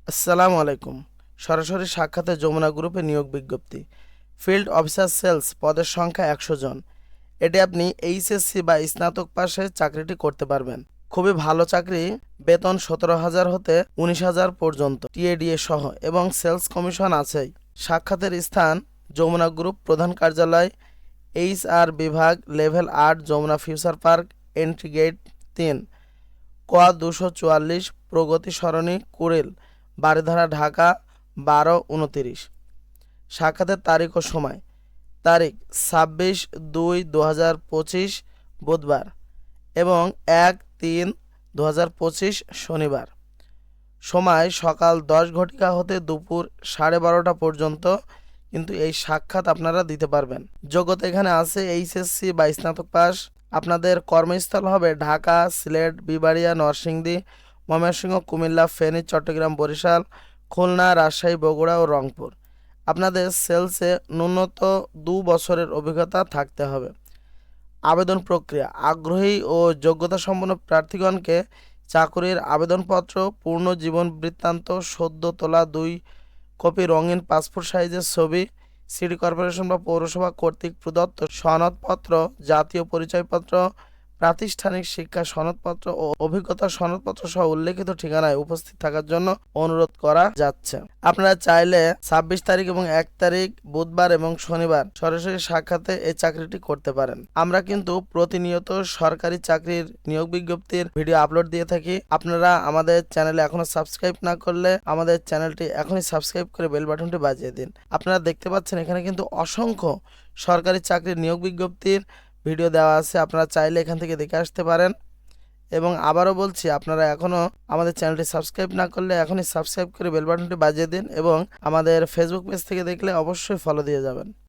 আসসালামু আলাইকুম। সরাসরি সাক্ষাতে যমুনা গ্রুপে নিয়োগ বিজ্ঞপ্তি। ফিল্ড অফিসার সেলস পদের সংখ্যা ১০০ জন। এটি আপনি এইচএসসি বা স্নাতক পাশে চাকরিটি করতে পারবেন। খুবই ভালো চাকরি, বেতন ১৭,০০০ হতে ১৯,০০০ পর্যন্ত টিএডিএ সহ এবং সেলস কমিশন আছেই। সাক্ষাতের স্থান যমুনা গ্রুপ প্রধান কার্যালয়, HR বিভাগ, level ৮, Jamuna Future Park, entry gate ৩, ক ২৪৪, প্রগতি সরণি, কুড়িল, বারিধারা, ঢাকা ১২-২৯। সাক্ষাতের তারিখ ও সময়: তারিখ ২৬/২/২০২৫ বুধবার এবং ১/৩/২০২৫ শনিবার। সময় সকাল ১০ হতে দুপুর 12:30 পর্যন্ত, কিন্তু এই সাক্ষাৎ আপনারা দিতে পারবেন। যোগ্যতা এখানে আছে এইচএসসি বা স্নাতক পাস। আপনাদের কর্মস্থল হবে ঢাকা, সিলেট, বিবাড়িয়া, নরসিংদী, ময়মনসিংহ, কুমিল্লা, ফেনী, চট্টগ্রাম, বরিশাল, খুলনা, রাজশাহী, বগুড়া ও রংপুর। আপনাদের সেলসে ন্যূনতম ২ বছরের অভিজ্ঞতা থাকতে হবে। আবেদন প্রক্রিয়া: আগ্রহী ও যোগ্যতা সম্পন্ন প্রার্থীগণকে চাকরির আবেদনপত্র, পূর্ণ জীবন বৃত্তান্ত, সদ্য তোলা ২ কপি রঙিন পাসপোর্ট সাইজের ছবি, সিটি কর্পোরেশন বা পৌরসভা কর্তৃক প্রদত্ত সনদপত্র, জাতীয় পরিচয়পত্র, প্রাতিষ্ঠানিক শিক্ষা সনদপত্র ও অভিজ্ঞতা সনদপত্র সহ উল্লেখিত ঠিকানায় উপস্থিত থাকার জন্য অনুরোধ করা যাচ্ছে। আপনারা চাইলে ২৬ তারিখ এবং ১ তারিখ বুধবার এবং শনিবার সরাসরি সাক্ষাতে এই চাকরিটি করতে পারেন। আমরা কিন্তু প্রতিনিয়ত সরকারি চাকরির নিয়োগ বিজ্ঞপ্তির ভিডিও আপলোড দিয়ে থাকি। আপনারা আমাদের চ্যানেলে এখনো সাবস্ক্রাইব না করলে আমাদের চ্যানেলটি এখনই সাবস্ক্রাইব করে বেল বাটনটি বাজিয়ে দিন। আপনারা দেখতে পাচ্ছেন এখানে কিন্তু অসংখ্য সরকারি চাকরির নিয়োগ বিজ্ঞপ্তির ভিডিও দেওয়া আছে। আপনারা চাইলে এখান থেকে দেখে আসতে পারেন। এবং আবারও বলছি, আপনারা এখনও আমাদের চ্যানেলটি সাবস্ক্রাইব না করলে এখনই সাবস্ক্রাইব করে বেল বাটনটি বাজিয়ে দিন এবং আমাদের ফেসবুক পেজ থেকে দেখলে অবশ্যই ফলো দিয়ে যাবেন।